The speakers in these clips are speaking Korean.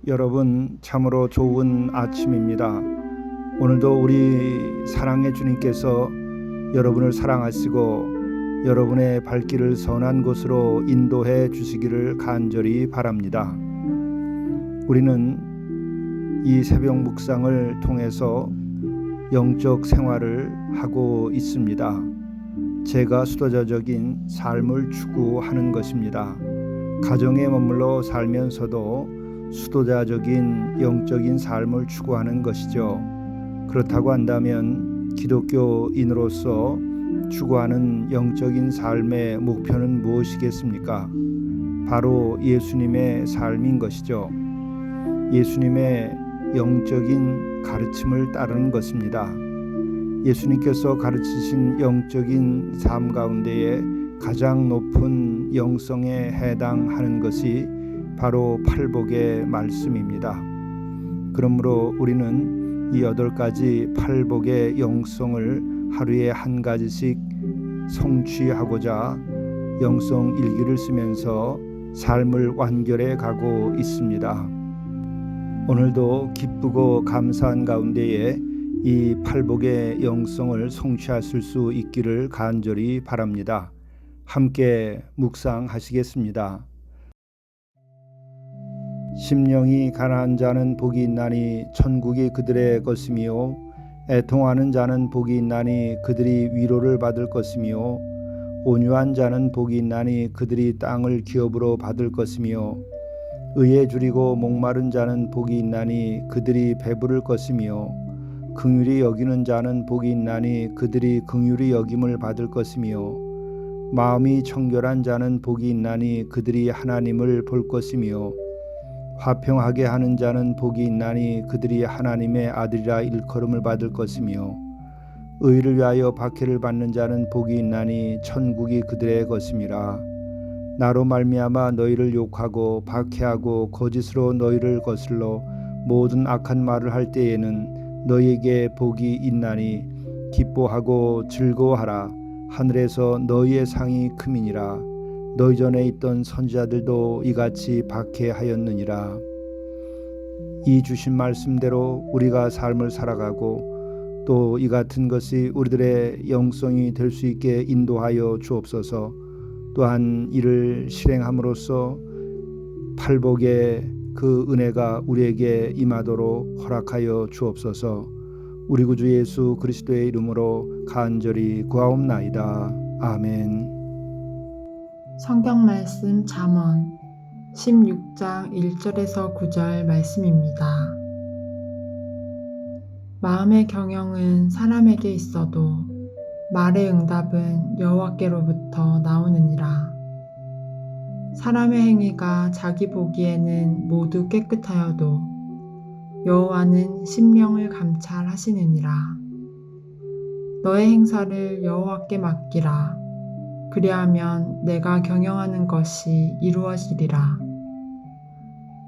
여러분, 참으로 좋은 아침입니다. 오늘도 우리 사랑의 주님께서 여러분을 사랑하시고 여러분의 발길을 선한 곳으로 인도해 주시기를 간절히 바랍니다. 우리는 이 새벽 묵상을 통해서 영적 생활을 하고 있습니다. 제가 수도자적인 삶을 추구하는 것입니다. 가정에 머물러 살면서도 수도자적인 영적인 삶을 추구하는 것이죠. 그렇다고 한다면 기독교인으로서 추구하는 영적인 삶의 목표는 무엇이겠습니까? 바로 예수님의 삶인 것이죠. 예수님의 영적인 가르침을 따르는 것입니다. 예수님께서 가르치신 영적인 삶 가운데에 가장 높은 영성에 해당하는 것이 바로 팔복의 말씀입니다. 그러므로 우리는 이 8가지 팔복의 영성을 하루에 한 가지씩 성취하고자 영성 일기를 쓰면서 삶을 완결해 가고 있습니다. 오늘도 기쁘고 감사한 가운데에 이 팔복의 영성을 성취하실 수 있기를 간절히 바랍니다. 함께 묵상하시겠습니다. 심령이 가난한 자는 복이 있나니 천국이 그들의 것이며 애통하는 자는 복이 있나니 그들이 위로를 받을 것이며 온유한 자는 복이 있나니 그들이 땅을 기업으로 받을 것이며 의에 줄이고 목마른 자는 복이 있나니 그들이 배부를 것이며 긍휼히 여기는 자는 복이 있나니 그들이 긍휼히 여김을 받을 것이며 마음이 청결한 자는 복이 있나니 그들이 하나님을 볼 것이며 화평하게 하는 자는 복이 있나니 그들이 하나님의 아들이라 일컬음을 받을 것이며 의를 위하여 박해를 받는 자는 복이 있나니 천국이 그들의 것임이라. 나로 말미암아 너희를 욕하고 박해하고 거짓으로 너희를 거슬러 모든 악한 말을 할 때에는 너희에게 복이 있나니 기뻐하고 즐거워하라. 하늘에서 너희의 상이 크미니라. 너희 전에 있던 선지자들도 이같이 박해하였느니라. 이 주신 말씀대로 우리가 삶을 살아가고 또 이 같은 것이 우리들의 영성이 될 수 있게 인도하여 주옵소서. 또한 이를 실행함으로써 팔복의 그 은혜가 우리에게 임하도록 허락하여 주옵소서. 우리 구주 예수 그리스도의 이름으로 간절히 구하옵나이다. 아멘. 성경 말씀 잠언 16장 1절에서 9절 말씀입니다. 마음의 경영은 사람에게 있어도 말의 응답은 여호와께로부터 나오느니라. 사람의 행위가 자기 보기에는 모두 깨끗하여도 여호와는 심령을 감찰하시느니라. 너의 행사를 여호와께 맡기라. 그리하면 내가 경영하는 것이 이루어지리라.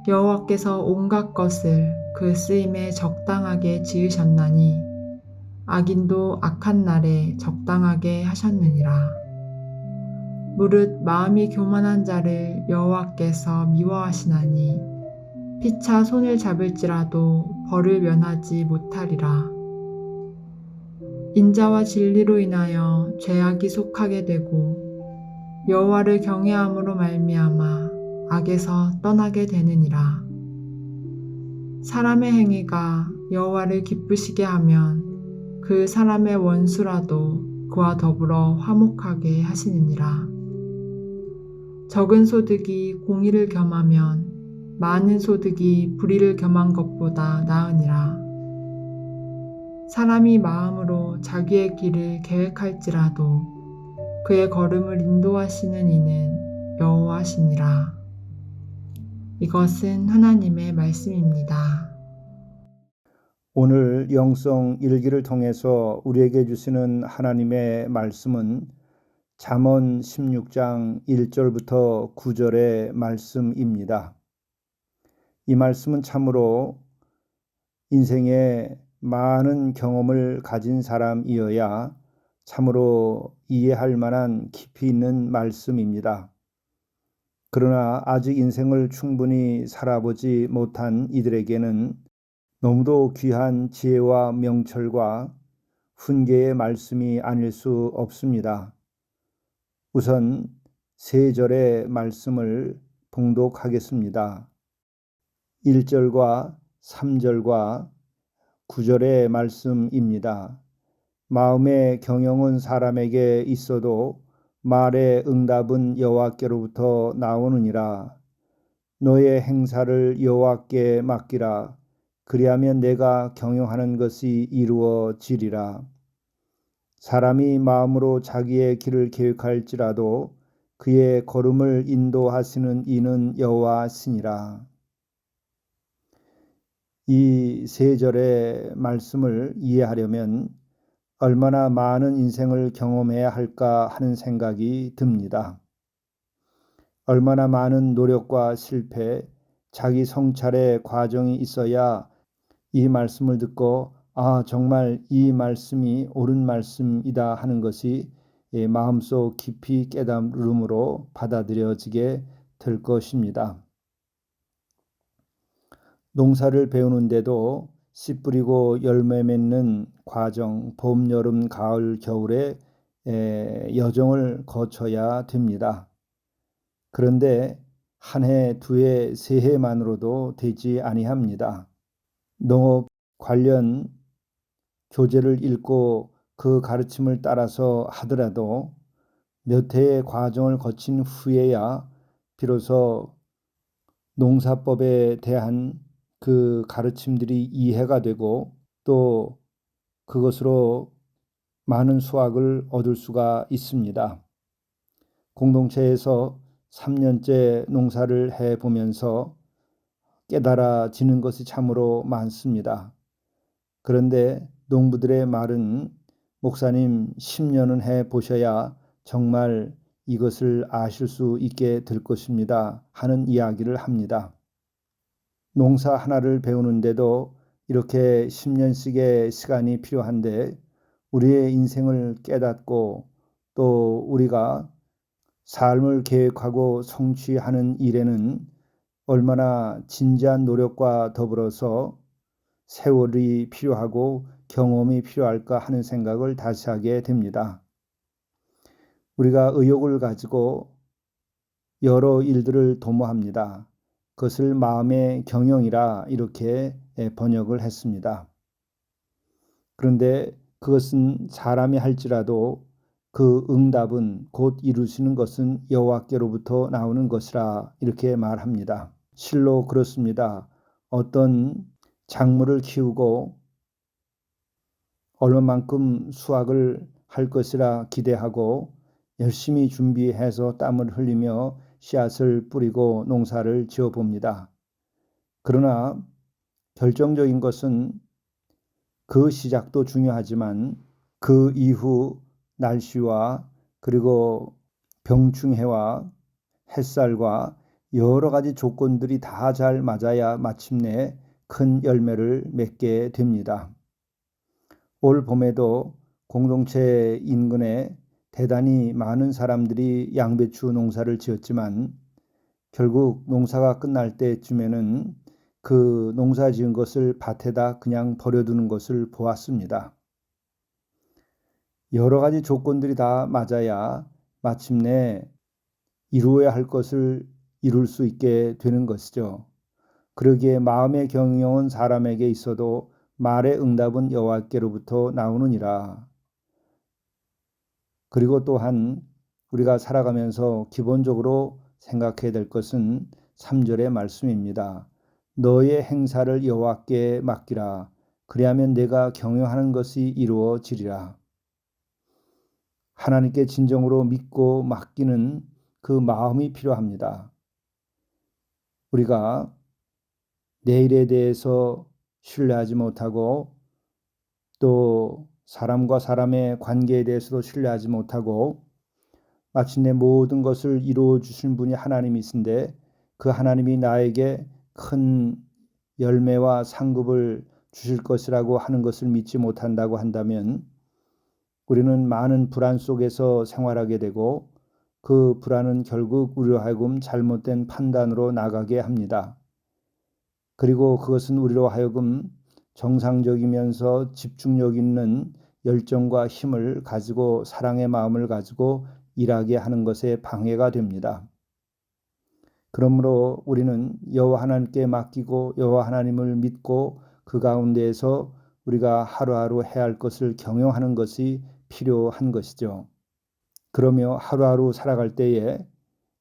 여호와께서 온갖 것을 그 쓰임에 적당하게 지으셨나니 악인도 악한 날에 적당하게 하셨느니라. 무릇 마음이 교만한 자를 여호와께서 미워하시나니 피차 손을 잡을지라도 벌을 면하지 못하리라. 인자와 진리로 인하여 죄악이 속하게 되고 여호와를 경외함으로 말미암아 악에서 떠나게 되느니라. 사람의 행위가 여호와를 기쁘시게 하면 그 사람의 원수라도 그와 더불어 화목하게 하시느니라. 적은 소득이 공의를 겸하면 많은 소득이 불의를 겸한 것보다 나으니라. 사람이 마음으로 자기의 길을 계획할지라도 그의 걸음을 인도하시는 이는 여호와시니라. 이것은 하나님의 말씀입니다. 오늘 영성 일기를 통해서 우리에게 주시는 하나님의 말씀은 잠언 16장 1절부터 9절의 말씀입니다. 이 말씀은 참으로 인생에 많은 경험을 가진 사람이어야 참으로 이해할 만한 깊이 있는 말씀입니다. 그러나 아직 인생을 충분히 살아보지 못한 이들에게는 너무도 귀한 지혜와 명철과 훈계의 말씀이 아닐 수 없습니다. 우선 세 절의 말씀을 봉독하겠습니다. 1절과 3절과 9절의 말씀입니다. 마음의 경영은 사람에게 있어도 말의 응답은 여호와께로부터 나오느니라. 너의 행사를 여호와께 맡기라. 그리하면 내가 경영하는 것이 이루어지리라. 사람이 마음으로 자기의 길을 계획할지라도 그의 걸음을 인도하시는 이는 여호와시니라. 이 세 절의 말씀을 이해하려면 얼마나 많은 인생을 경험해야 할까 하는 생각이 듭니다. 얼마나 많은 노력과 실패, 자기 성찰의 과정이 있어야 이 말씀을 듣고 정말 이 말씀이 옳은 말씀이다 하는 것이 마음속 깊이 깨달음으로 받아들여지게 될 것입니다. 농사를 배우는데도 씨 뿌리고 열매 맺는 과정, 봄, 여름, 가을, 겨울의 여정을 거쳐야 됩니다. 그런데 한 해, 두 해, 세 해만으로도 되지 아니합니다. 농업 관련 교재를 읽고 그 가르침을 따라서 하더라도 몇 해의 과정을 거친 후에야 비로소 농사법에 대한 그 가르침들이 이해가 되고 또 그것으로 많은 수확을 얻을 수가 있습니다. 공동체에서 3년째 농사를 해보면서 깨달아지는 것이 참으로 많습니다. 그런데 농부들의 말은 목사님 10년은 해보셔야 정말 이것을 아실 수 있게 될 것입니다 하는 이야기를 합니다. 농사 하나를 배우는데도 이렇게 10년씩의 시간이 필요한데 우리의 인생을 깨닫고 또 우리가 삶을 계획하고 성취하는 일에는 얼마나 진지한 노력과 더불어서 세월이 필요하고 경험이 필요할까 하는 생각을 다시 하게 됩니다. 우리가 의욕을 가지고 여러 일들을 도모합니다. 그것을 마음의 경영이라 이렇게 번역을 했습니다. 그런데 그것은 사람이 할지라도 그 응답은 곧 이루시는 것은 여호와께로부터 나오는 것이라 이렇게 말합니다. 실로 그렇습니다. 어떤 작물을 키우고 얼마만큼 수확을 할 것이라 기대하고 열심히 준비해서 땀을 흘리며 씨앗을 뿌리고 농사를 지어봅니다. 그러나 결정적인 것은 그 시작도 중요하지만 그 이후 날씨와 그리고 병충해와 햇살과 여러 가지 조건들이 다 잘 맞아야 마침내 큰 열매를 맺게 됩니다. 올 봄에도 공동체 인근에 대단히 많은 사람들이 양배추 농사를 지었지만 결국 농사가 끝날 때쯤에는 그 농사 지은 것을 밭에다 그냥 버려두는 것을 보았습니다. 여러 가지 조건들이 다 맞아야 마침내 이루어야 할 것을 이룰 수 있게 되는 것이죠. 그러기에 마음의 경영은 사람에게 있어도 말의 응답은 여호와께로부터 나오느니라. 그리고 또한 우리가 살아가면서 기본적으로 생각해야 될 것은 3절의 말씀입니다. 너의 행사를 여호와께 맡기라. 그리하면 내가 경영하는 것이 이루어지리라. 하나님께 진정으로 믿고 맡기는 그 마음이 필요합니다. 우리가 내일에 대해서 신뢰하지 못하고 또 사람과 사람의 관계에 대해서도 신뢰하지 못하고 마침내 모든 것을 이루어 주신 분이 하나님이신데 그 하나님이 나에게 큰 열매와 상급을 주실 것이라고 하는 것을 믿지 못한다고 한다면 우리는 많은 불안 속에서 생활하게 되고 그 불안은 결국 우리로 하여금 잘못된 판단으로 나가게 합니다. 그리고 그것은 우리로 하여금 정상적이면서 집중력 있는 열정과 힘을 가지고 사랑의 마음을 가지고 일하게 하는 것에 방해가 됩니다. 그러므로 우리는 여호와 하나님께 맡기고 여호와 하나님을 믿고 그 가운데에서 우리가 하루하루 해야 할 것을 경영하는 것이 필요한 것이죠. 그러며 하루하루 살아갈 때에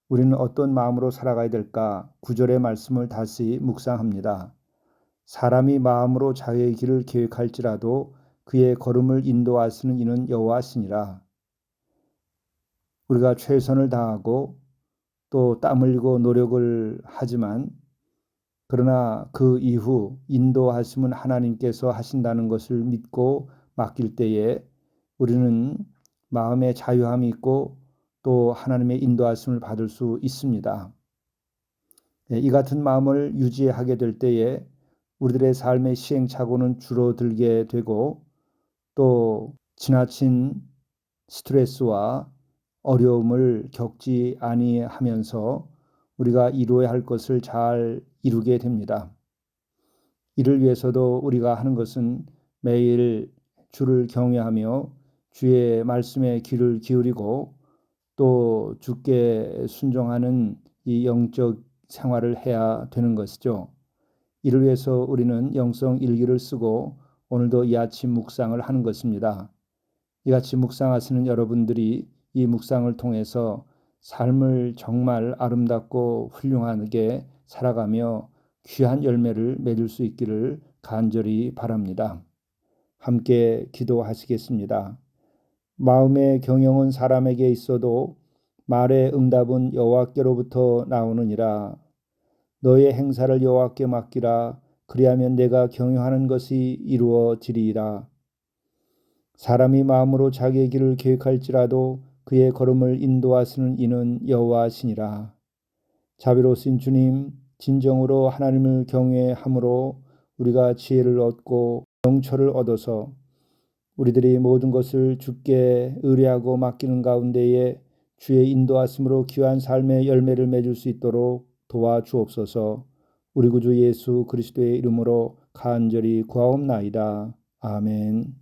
우리는 어떤 마음으로 살아가야 될까? 9절의 말씀을 다시 묵상합니다. 사람이 마음으로 자기의 길을 계획할지라도 그의 걸음을 인도하시는 이는 여호와시니라. 우리가 최선을 다하고 또 땀 흘리고 노력을 하지만 그러나 그 이후 인도하심은 하나님께서 하신다는 것을 믿고 맡길 때에 우리는 마음의 자유함이 있고 또 하나님의 인도하심을 받을 수 있습니다. 이 같은 마음을 유지하게 될 때에 우리들의 삶의 시행착오는 줄어들게 되고 또 지나친 스트레스와 어려움을 겪지 아니하면서 우리가 이루어야 할 것을 잘 이루게 됩니다. 이를 위해서도 우리가 하는 것은 매일 주를 경외하며 주의 말씀에 귀를 기울이고 또 주께 순종하는 이 영적 생활을 해야 되는 것이죠. 이를 위해서 우리는 영성 일기를 쓰고 오늘도 이 아침 묵상을 하는 것입니다. 이같이 묵상하시는 여러분들이 이 묵상을 통해서 삶을 정말 아름답고 훌륭하게 살아가며 귀한 열매를 맺을 수 있기를 간절히 바랍니다. 함께 기도하시겠습니다. 마음의 경영은 사람에게 있어도 말의 응답은 여호와께로부터 나오느니라. 너의 행사를 여호와께 맡기라. 그리하면 내가 경영하는 것이 이루어지리이다. 사람이 마음으로 자기의 길을 계획할지라도 그의 걸음을 인도하시는 이는 여호와시니라. 자비로우신 주님, 진정으로 하나님을 경외함으로 우리가 지혜를 얻고 영초를 얻어서 우리들이 모든 것을 주께 의뢰하고 맡기는 가운데에 주의 인도하심으로 귀한 삶의 열매를 맺을 수 있도록 도와주옵소서. 우리 구주 예수 그리스도의 이름으로 간절히 구하옵나이다. 아멘.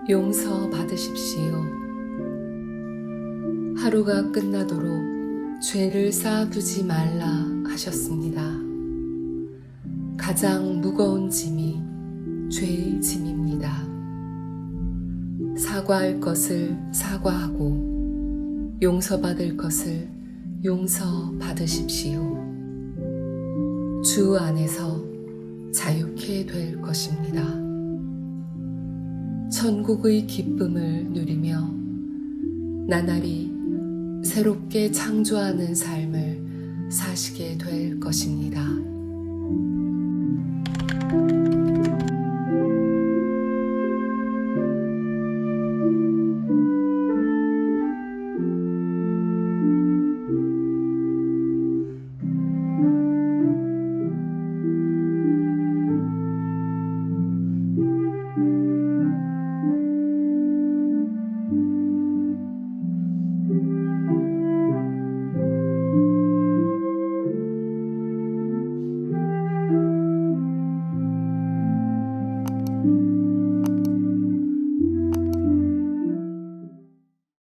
용서 받으십시오. 하루가 끝나도록 죄를 쌓아두지 말라 하셨습니다. 가장 무거운 짐이 죄의 짐입니다. 사과할 것을 사과하고 용서받을 것을 용서받으십시오. 주 안에서 자유케 될 것입니다. 천국의 기쁨을 누리며 나날이 새롭게 창조하는 삶을 사시게 될 것입니다.